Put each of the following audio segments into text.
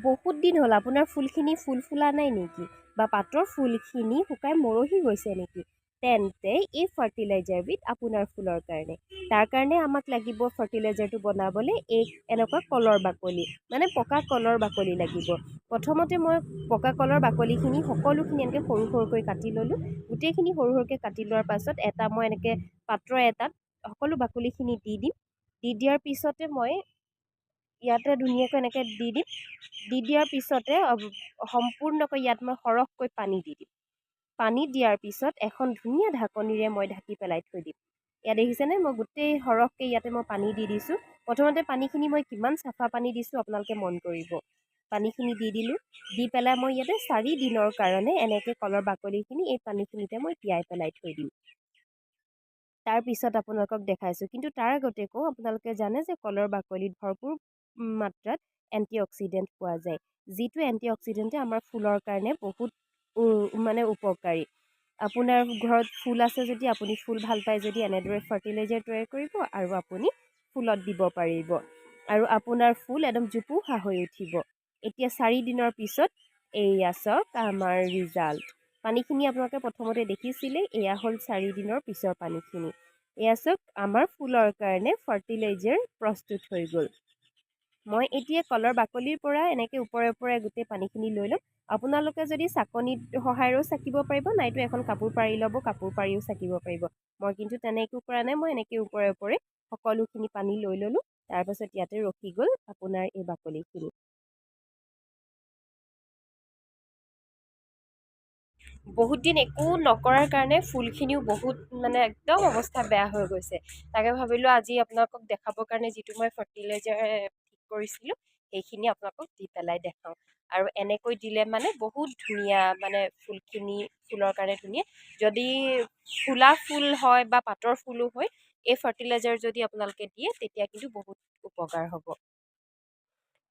বহুত দিন হ'ল আপোনাৰ ফুলখিনি ফুল ফুলা নাই নেকি বা পাতৰ ফুলখিনি শুকাই মৰহি গৈছে নেকি, তেন্তে এই ফাৰ্টিলাইজাৰবিধ আপোনাৰ ফুলৰ কাৰণে। তাৰ কাৰণে আমাক লাগিব ফাৰ্টিলাইজাৰটো বনাবলৈ এনেকুৱা কলৰ বাকলি, মানে পকা কলৰ বাকলি লাগিব। প্ৰথমতে মই পকা কলৰ বাকলিখিনি সকলোখিনি এনেকৈ সৰু সৰুকৈ কাটি ল'লোঁ। গোটেইখিনি সৰু সৰুকৈ কাটি লোৱাৰ পাছত মই এনেকৈ পাত্ৰ এটাত সকলো বাকলিখিনি দি দিম। দি দিয়াৰ পিছতে মই ইয়াতে ধুনীয়াকৈ এনেকৈ দি দিম। দি দিয়াৰ পিছতে সম্পূৰ্ণকৈ ইয়াত মই সৰহকৈ পানী দি দিম। পানী দিয়াৰ পিছত এখন ধুনীয়া ঢাকনিৰে মই ঢাকি পেলাই থৈ দিম। ইয়াত দেখিছেনে মই গোটেই সৰহকৈ ইয়াতে মই পানী দি দিছোঁ। প্ৰথমতে পানীখিনি মই কিমান চাফা পানী দিছোঁ আপোনালোকে মন কৰিব। পানীখিনি দি দিলোঁ। দি পেলাই মই ইয়াতে 4 দিনৰ কাৰণে এনেকৈ কলৰ বাকলিখিনি এই পানীখিনিতে মই তিয়াই পেলাই থৈ দিম। তাৰপিছত আপোনালোকক দেখাইছোঁ, কিন্তু তাৰ আগতে কওঁ, আপোনালোকে জানে যে কলৰ বাকলিত ভৰপূৰ মাত্ৰাত এণ্টি অক্সিডেণ্ট পোৱা যায়, যিটো এণ্টি অক্সিডেণ্টে আমাৰ ফুলৰ কাৰণে বহুত মানে উপকাৰী। আপোনাৰ ঘৰত ফুল আছে যদি, আপুনি ফুল ভাল পায় যদি এনেদৰে ফাৰ্টিলাইজাৰ তৈয়াৰ কৰিব আৰু আপুনি ফুলত দিব পাৰিব, আৰু আপোনাৰ ফুল একদম জোপোহা হৈ উঠিব। এতিয়া 4 দিনৰ পিছত এয়া চাওক আমাৰ ৰিজাল্ট। পানীখিনি আপোনালোকে প্ৰথমতে দেখিছিলে, এয়া হ'ল 4 দিনৰ পিছৰ পানীখিনি। এয়া চাওক আমাৰ ফুলৰ কাৰণে ফাৰ্টিলাইজাৰ প্ৰস্তুত হৈ গ'ল। মই এতিয়া কলৰ বাকলিৰ পৰা এনেকৈ ওপৰে ওপৰে গোটেই পানীখিনি লৈ ল'ম। আপোনালোকে যদি চাকনিত সহায়েৰেও চাকিব পাৰিব, নাইতো এখন কাপোৰ পাৰি ল'ব, কাপোৰ পাৰিও চাকিব পাৰিব। মই কিন্তু তেনেকৈ কৰা নাই, মই এনেকৈ ওপৰে ওপৰে সকলোখিনি পানী লৈ ল'লোঁ। তাৰপাছত ইয়াতে ৰখি গ'ল আপোনাৰ এই বাকলিখিনি। বহুত দিন একো নকৰাৰ কাৰণে ফুলখিনিও বহুত মানে একদম অৱস্থা বেয়া হৈ গৈছে। তাকে ভাবিলোঁ আজি আপোনালোকক দেখাবৰ কাৰণে যিটো মই ফাৰ্টিলাইজাৰ ঠিক কৰিছিলোঁ, সেইখিনি আপোনালোকক দি পেলাই দেখাওঁ। আৰু এনেকৈ দিলে মানে বহুত ধুনীয়া, মানে ফুলৰ কাৰণে ধুনীয়া। যদি ফুলা ফুল হয় বা পাতৰ ফুলো হয়, এই ফাৰ্টিলাইজাৰ যদি আপোনালোকে দিয়ে তেতিয়া কিন্তু বহুত উপকাৰ হ'ব।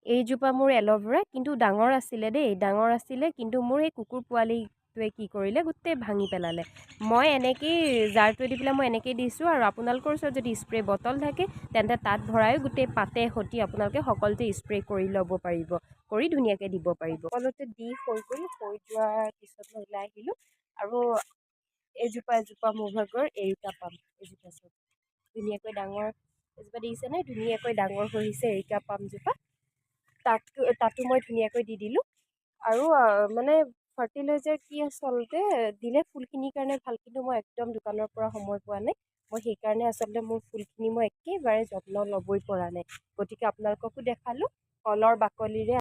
এইজোপা মোৰ এল'ভেৰা, কিন্তু ডাঙৰ আছিলে দেই, ডাঙৰ আছিলে, কিন্তু মোৰ এই কুকুৰ পোৱালিটোৱে কি কৰিলে, গোটেই ভাঙি পেলালে। মই এনেকেই জাৰটোৱে দি পেলাই মই এনেকেই দিছোঁ, আৰু আপোনালোকৰ ওচৰত যদি স্প্ৰে বটল থাকে তেন্তে তাত ভৰাইও গোটেই পাতে সৈতে আপোনালোকে সকলোতে স্প্ৰে কৰি ল'ব পাৰিব, কৰি ধুনীয়াকৈ দিব পাৰিব। সকলোতে দি হৈ গ'ল, হৈ যোৱাৰ পিছত মই ওলাই আহিলোঁ, আৰু এজোপা মোৰ ভাগৰ এৰিকা পাম। এজোপা চাওক ধুনীয়াকৈ ডাঙৰ, এজোপা দেখিছেনে, ধুনীয়াকৈ ডাঙৰ হৈ আহিছে এৰিকা পামজোপা। তাতো মই ধুনীয়াকৈ দি দিলোঁ। আৰু মানে ফাৰ্টিলাইজাৰ কি আচলতে দিলে ফুলখিনিৰ কাৰণে ভাল, কিন্তু মই একদম দোকানৰ পৰা সময় পোৱা নাই। মই সেইকাৰণে আচলতে মোৰ ফুলখিনি মই একেবাৰে যত্ন ল'বই পৰা নাই। গতিকে আপোনালোককো দেখালোঁ কলৰ বাকলিৰে